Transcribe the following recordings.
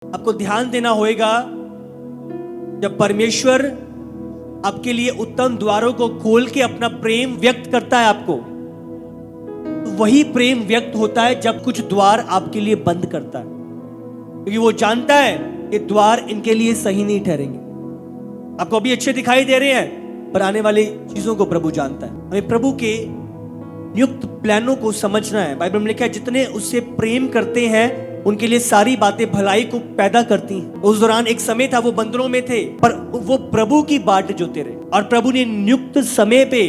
आपको ध्यान देना होगा, जब परमेश्वर आपके लिए उत्तम द्वारों को खोल के अपना प्रेम व्यक्त करता है आपको, तो वही प्रेम व्यक्त होता है जब कुछ द्वार आपके लिए बंद करता है, क्योंकि वो जानता है कि द्वार इनके लिए सही नहीं ठहरेंगे। आपको अभी अच्छे दिखाई दे रहे हैं, पर आने वाली चीजों को प्रभु जानता है। हमें प्रभु के नियुक्त प्लानों को समझना है। बाइबल में लिखा है, जितने उससे प्रेम करते हैं उनके लिए सारी बातें भलाई को पैदा करती हैं। उस दौरान एक समय था, वो बंधनों में थे, पर वो प्रभु की बाट जोते रहे और प्रभु ने नियुक्त समय पे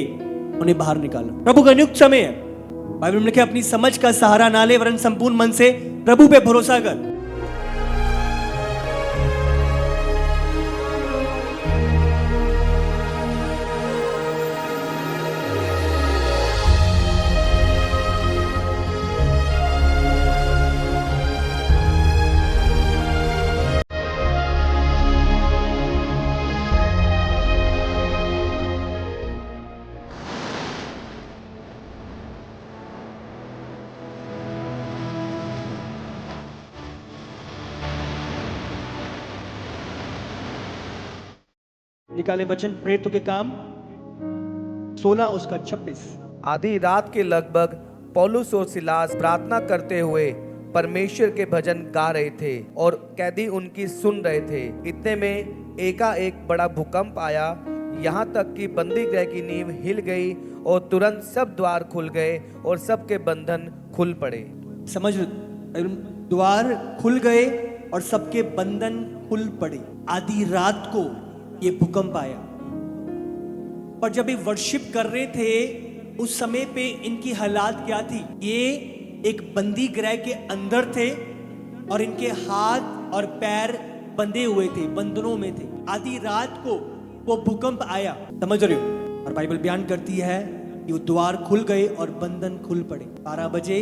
उन्हें बाहर निकाला। प्रभु का नियुक्त समय है। बाइबल में लिखा है, अपनी समझ का सहारा ना ले, वरन संपूर्ण मन से प्रभु पे भरोसा कर। निकाले वचन प्रेरितों के काम 16 उसका 26। आधी रात के लगभग पौलुस और सिलास प्रार्थना करते हुए परमेश्वर के भजन गा रहे थे और कैदी उनकी सुन रहे थे। इतने में एकाएक बड़ा भूकंप आया, यहाँ तक कि बंदी गृह की नींव हिल गई और तुरंत सब द्वार खुल गए और सबके बंधन खुल पड़े। समझ, द्वार खुल गए और सबके बंधन खुल पड़े। आधी रात को ये भूकंप आया, पर जब ये वर्शिप कर रहे थे उस समय पे इनकी हालात क्या थी? ये एक बंदी गृह के अंदर थे और इनके हाथ और पैर बंधे हुए थे, बंधनों में थे। आधी रात को वो भूकंप आया, समझ रहे हो? और बाइबल बयान करती है कि वो द्वार खुल गए और बंधन खुल पड़े। 12 बजे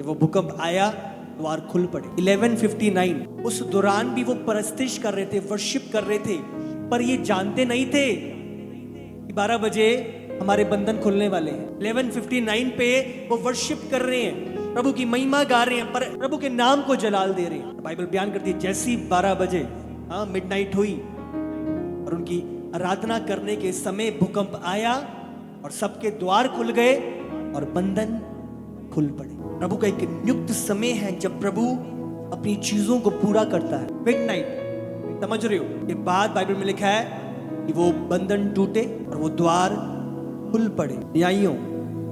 वो भूकंप आया, द्वार खुल पड़े। 11:59 उस दौरान भी वो परस्तिश कर रहे थे, वर्शिप कर रहे थे, पर ये जानते नहीं थे कि 12 बजे हमारे बंधन खुलने वाले हैं। 11:59 पे वो वर्शिप कर रहे हैं, प्रभु की महिमा गा रहे हैं, पर प्रभु के नाम को जलाल दे रहे हैं। बाइबल बयान करती है, जैसी 12 बजे मिडनाइट हुई और उनकी आराधना करने के समय भूकंप आया और सबके द्वार खुल गए और बंधन खुल पड़े। प्रभु का एक नियुक्त समय है जब प्रभु अपनी चीजों को पूरा करता है। मिडनाइट, समझ रहे हो? ये बात बाइबल में लिखा है कि वो बंधन टूटे और वो द्वार खुल पड़े। न्यायियों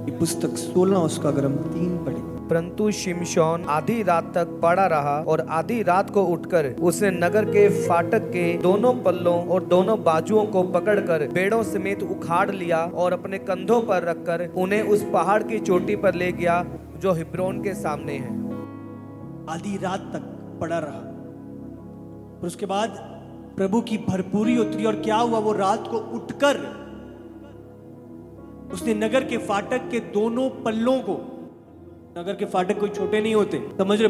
की पुस्तक 16 उसका अगर हम 3 पढ़े। परंतु शिमशोन आधी रात तक पड़ा रहा और आधी रात को उठकर उसने नगर के फाटक के दोनों पल्लों और दोनों बाजुओं को पकड़कर बेड़ों समेत उखाड़ लिया और अपने कंधों पर रखकर उन्हें उस पहाड़ की चोटी पर ले गया जो हिब्रोन के सामने है। आधी रात तक पड़ा रहा और उसके बाद प्रभु की भरपूरी उतरी और क्या हुआ? वो रात को उठकर उसने नगर के फाटक के दोनों पल्लों को, नगर के फाटक कोई छोटे नहीं होते, समझ रहे?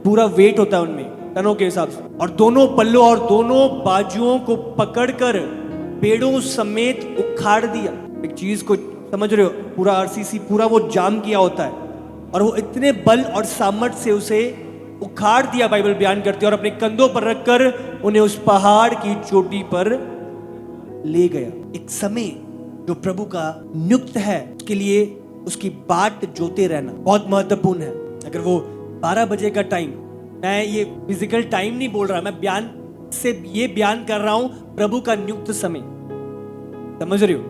पूरा वेट होता है उनमें टनों के हिसाब से, और दोनों पल्लों और दोनों बाजुओं को पकड़कर पेड़ों समेत उखाड़ दिया। एक चीज को समझ रहे हो? पूरा आरसीसी पूरा वो जाम किया होता है और वो इतने बल और सामर्थ्य से उसे उखाड़ दिया, बाइबल बयान करती है, और अपने कंधों पर रखकर उन्हें उस पहाड़ की चोटी पर ले गया। एक समय जो प्रभु का नियुक्त है उसके लिए उसकी बाट जोते रहना बहुत महत्वपूर्ण है। अगर वो 12 बजे का टाइम, मैं ये फिजिकल टाइम नहीं बोल रहा, मैं बयान से ये बयान कर रहा हूं प्रभु का नियुक्त समय, समझ रहे हो?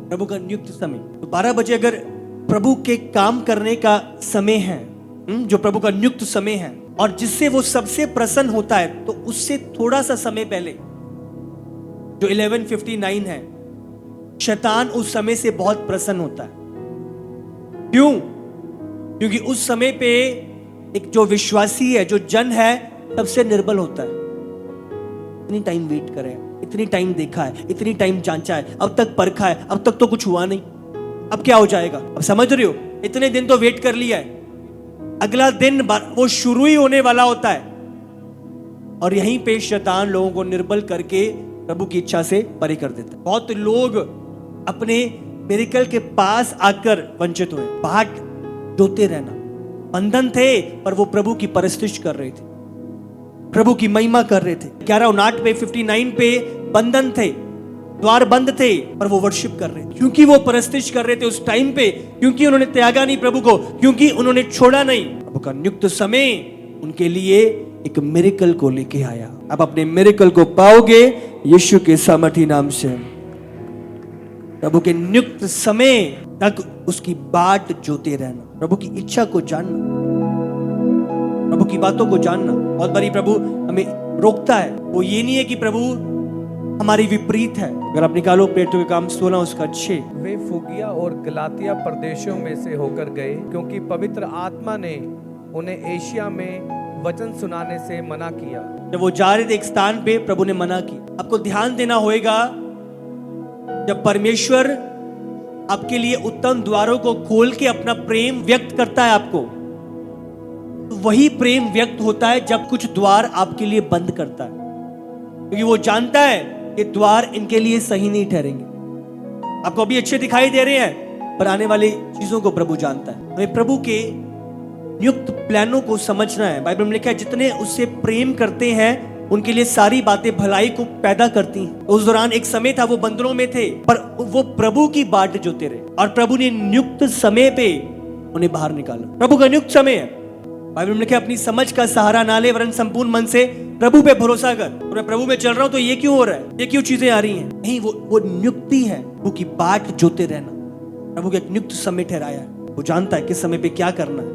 प्रभु का नियुक्त समय। तो 12 बजे अगर प्रभु के काम करने का समय है, जो प्रभु का नियुक्त समय है और जिससे वो सबसे प्रसन्न होता है, तो उससे थोड़ा सा समय पहले जो 11:59 है, शैतान उस समय से बहुत प्रसन्न होता है। क्यों? क्योंकि उस समय पे एक जो विश्वासी है, जो जन है, सबसे निर्बल होता है। इतनी टाइम वेट करे, इतनी टाइम देखा है, इतनी टाइम जांचा है, अब तक परखा है, अब तक तो कुछ हुआ नहीं, अब क्या हो जाएगा? अब समझ रहे हो? इतने दिन तो वेट कर लिया है, अगला दिन वो शुरू ही होने वाला होता है, और यहीं पे शैतान लोगों को निर्बल करके प्रभु की इच्छा से परे कर देता है। बहुत लोग अपने मिरेकल के पास आकर वंचित हुए। बाट जोते रहना, बंधन थे पर वो प्रभु की परस्तिश कर रहे थे। प्रभु की महिमा कर रहे थे। 11:59 पे 59 पे बंधन थे, द्वार बंद थे, पर वो वर्शिप कर रहे थे क्योंकि वो परस्तिश कर रहे थे उस टाइम पे, क्योंकि उन्होंने त्यागा नहीं प्रभु को, क्योंकि उन्होंने छोड़ा नहीं। प्रभु का नियुक्त समय उनके लिए एक मिरेकल को लेके आया। आप अपने मिरेकल को पाओगे यीशु के सामर्थी नाम से। प्रभु के नियुक्त समय तक उसकी बाट जोते रहना, प्रभु की इच्छा को जानना, प्रभु की बातों को जानना। बहुत बारी प्रभु हमें रोकता है, वो ये नहीं है कि प्रभु हमारी विपरीत है। अगर आप निकालो प्रेरितों के काम 16 उसका 6। वे फुगिया और गलातिया प्रदेशों में से होकर गए, क्योंकि पवित्र आत्मा ने उन्हें एशिया में वचन सुनाने से मना किया। जब वो जा रहे थे एक स्थान पे, प्रभु ने मना किया। आपको ध्यान देना होगा, जब परमेश्वर आपके लिए उत्तम द्वारों को खोल के अपना प्रेम व्यक्त करता है आपको, तो वही प्रेम व्यक्त होता है जब कुछ द्वार आपके लिए बंद करता है, क्योंकि वो जानता है कि द्वार इनके लिए सही नहीं ठहरेंगे। आपको अभी अच्छे दिखाई दे रहे हैं, पर आने वाली चीजों को प्रभु जानता है। हमें प्रभु के नियुक्त प्लानों को समझना है। बाइबल में लिखा है, जितने उससे प्रेम करते हैं उनके लिए सारी बातें भलाई को पैदा करती हैं। उस दौरान एक समय था वो बंदरों में थे, पर वो प्रभु की बाट जोते रहे, और प्रभु ने नियुक्त समय पे उन्हें बाहर निकाला। प्रभु का नियुक्त समय है। बाइबल में लिखा है, अपनी समझ का सहारा ना ले, वरन संपूर्ण मन से प्रभु पे भरोसा कर। और मैं प्रभु पे चल रहा हूं तो ये क्यों हो रहा है, ये क्यों चीजें आ रही हैं? नहीं, वो नियुक्ति है, प्रभु की बाट जोते रहना। प्रभु के एक नियुक्त समय ठहराया है, वो जानता है किस समय पे क्या करना है।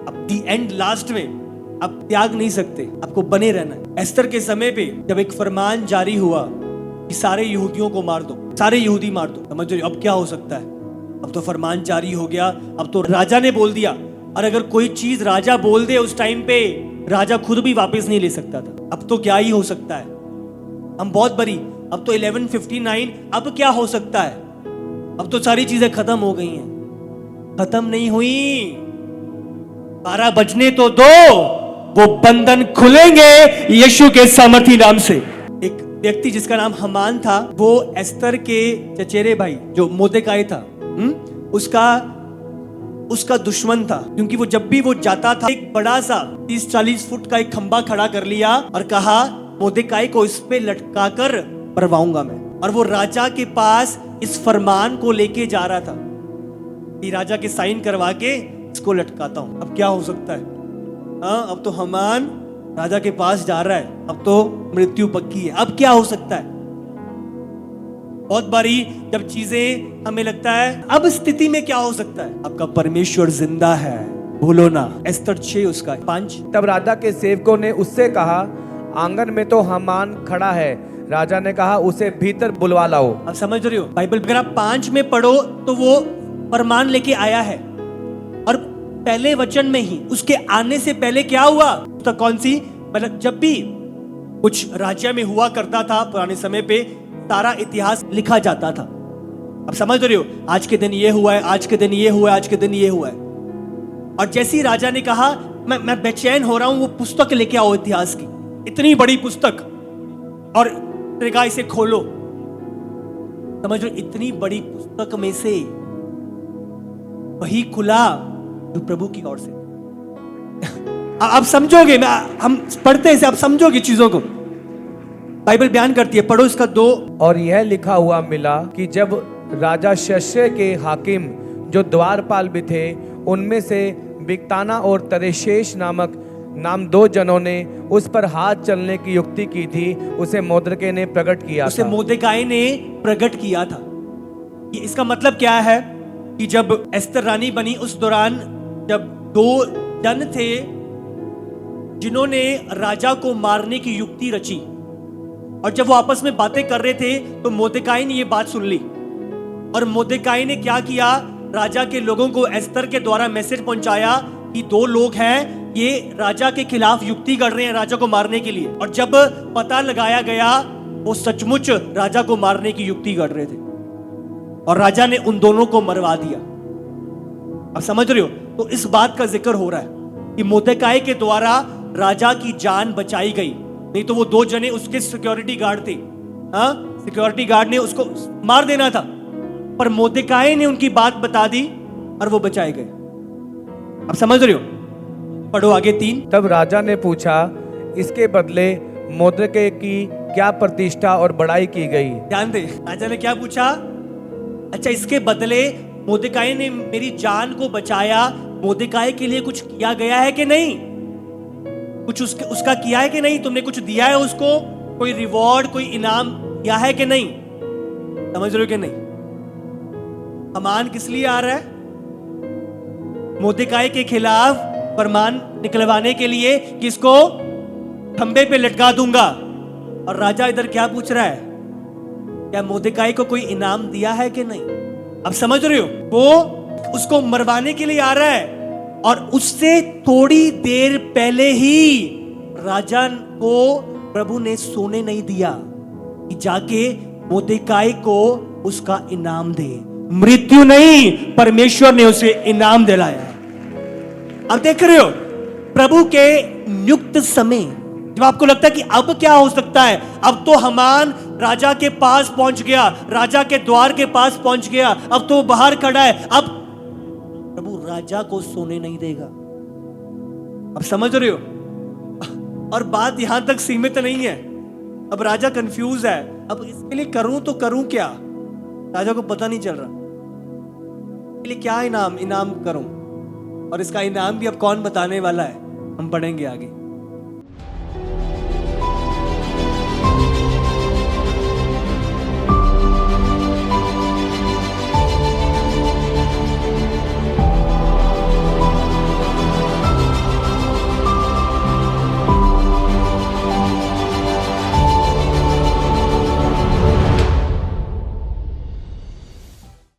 अब दी एंड, लास्ट में आप त्याग नहीं सकते, आपको बने रहना है। एस्तर के समय पे जब एक फरमान जारी हुआ कि सारे यहूदियों को मार दो, सारे यहूदी मार दो, समझ रहे हो अब क्या हो सकता है? अब तो फरमान जारी हो गया, अब तो राजा ने बोल दिया, और अगर कोई चीज राजा बोल दे उस टाइम पे, राजा खुद भी वापस नहीं ले सकता था। अब तो क्या ही हो सकता है, हम बहुत बड़ी, अब तो 11:59, अब क्या हो सकता है? अब तो सारी चीजें खत्म हो गई हैं। खत्म नहीं हुई, 12 बजने तो दो, वो बंधन खुलेंगे यीशु के सामर्थी नाम से। एक व्यक्ति जिसका नाम हमान था, वो एस्तर के चचेरे भाई जो मोर्देकाई था, उसका दुश्मन था, क्योंकि वो जब भी वो जाता था एक बड़ा सा 30-40 फुट का एक खंबा खड़ा कर लिया और कहा मोर्देकाई को इस पे लटका कर परवाऊंगा मैं। और वो राजा के पास इस फरमान को लेके जा रहा था कि राजा के साइन करवा के इसको लटकाता हूं। अब क्या हो सकता है? हाँ, अब तो हमान राजा के पास जा रहा है, अब तो मृत्यु पक्की है। अब क्या हो सकता है? बहुत बारी जब चीजें हमें लगता है अब स्थिति में क्या हो सकता है, आपका परमेश्वर जिंदा है, बोलो ना। एस्तर 6 उसका 5। तब राजा के सेवकों ने उससे कहा, आंगन में तो हामान खड़ा है। राजा ने कहा, उसे भीतर बुलवा लाओ। अब समझ रहे हो, बाइबल अगर आप 5 में पढ़ो तो वो फरमान लेके आया है, और पहले वचन में ही उसके आने से पहले क्या हुआ, तो कौन सी, मतलब जब भी कुछ राज्य में हुआ करता था पुराने समय पे, सारा इतिहास लिखा जाता था। अब समझ रहे हो, आज के दिन ये हुआ है, आज के दिन ये हुआ है, आज के दिन ये हुआ है। और जैसे ही राजा ने कहा मैं बेचैन हो रहा हूं, वो पुस्तक लेके आओ इतिहास की, इतनी बड़ी पुस्तक, और कहा इसे खोलो। समझ रहे हो, इतनी बड़ी पुस्तक में से वही खुला जो प्रभु की ओर से। आप समझोगे, हम पढ़ते हैं, आप समझोगे चीजों को। बाइबल बयान करती है, पढ़ो इसका 2। और यह लिखा हुआ मिला कि जब राजा शस्य के हाकिम जो द्वारपाल भी थे, उनमें से बिक्ताना और तरेशेश नाम 2 जनों ने उस पर हाथ चलने की युक्ति की थी, उसे मोर्देकाई ने प्रकट किया उसे था। मोर्देकाई ने प्रकट किया था। ये इसका मतलब क्या है कि जब एस्तर रानी बनी, उस दौरान जब 2 जन थे जिन्होंने राजा को मारने की युक्ति रची, और जब वो आपस में बातें कर रहे थे तो मोर्देकाई ने ये बात सुन ली, और मोर्देकाई ने क्या किया, राजा के लोगों को एस्तर के द्वारा मैसेज पहुंचाया कि 2 लोग हैं, ये राजा के खिलाफ युक्ति कर रहे हैं राजा को मारने के लिए। और जब पता लगाया गया, वो सचमुच राजा को मारने की युक्ति कर रहे थे, और राजा ने उन दोनों को मरवा दिया। अब समझ रहे हो, तो इस बात का जिक्र हो रहा है कि मोर्देकाई के द्वारा राजा की जान बचाई गई, नहीं तो वो 2 जने उसके सिक्योरिटी गार्ड थे। हाँ, सिक्योरिटी गार्ड ने उसको मार देना था, पर मोर्देकाई ने उनकी बात बता दी और वो बचाए गए। अब समझ रहे हो, पढ़ो आगे 3। तब राजा ने पूछा, इसके बदले मोर्दकै की क्या प्रतिष्ठा और बड़ाई की गई। ध्यान दे, राजा ने क्या पूछा? अच्छा, इसके बदले मोर्देकाई ने मेरी जान को बचाया, मोर्देकाई के लिए कुछ किया गया है कि नहीं? कुछ उसका किया है कि नहीं? तुमने कुछ दिया है उसको? कोई रिवॉर्ड, कोई इनाम दिया है कि नहीं? समझ रहे हो कि नहीं? हामान किस लिए आ रहा है? मोर्देकाई के खिलाफ फरमान निकलवाने के लिए कि इसको खंबे पे लटका दूंगा। और राजा इधर क्या पूछ रहा है? क्या मोर्देकाई को कोई इनाम दिया है कि नहीं? अब समझ रहे हो? वो उसको मरवाने के लिए आ रहा है, और उससे थोड़ी देर पहले ही राजा को प्रभु ने सोने नहीं दिया कि जाके मोर्देकाई को उसका इनाम दे। मृत्यु नहीं, परमेश्वर ने उसे इनाम दिलाया। अब देख रहे हो, प्रभु के नियुक्त समय जब आपको लगता है कि अब क्या हो सकता है, अब तो हामान राजा के पास पहुंच गया, राजा के द्वार के पास पहुंच गया, अब तो बाहर खड़ा है, अब प्रभु राजा को सोने नहीं देगा। अब समझ रहे हो? और बात यहां तक सीमित नहीं है। अब राजा कंफ्यूज है, अब इसके लिए करूं तो करूं क्या? राजा को पता नहीं चल रहा इसके लिए क्या इनाम करूं, और इसका इनाम भी अब कौन बताने वाला है, हम पढ़ेंगे आगे।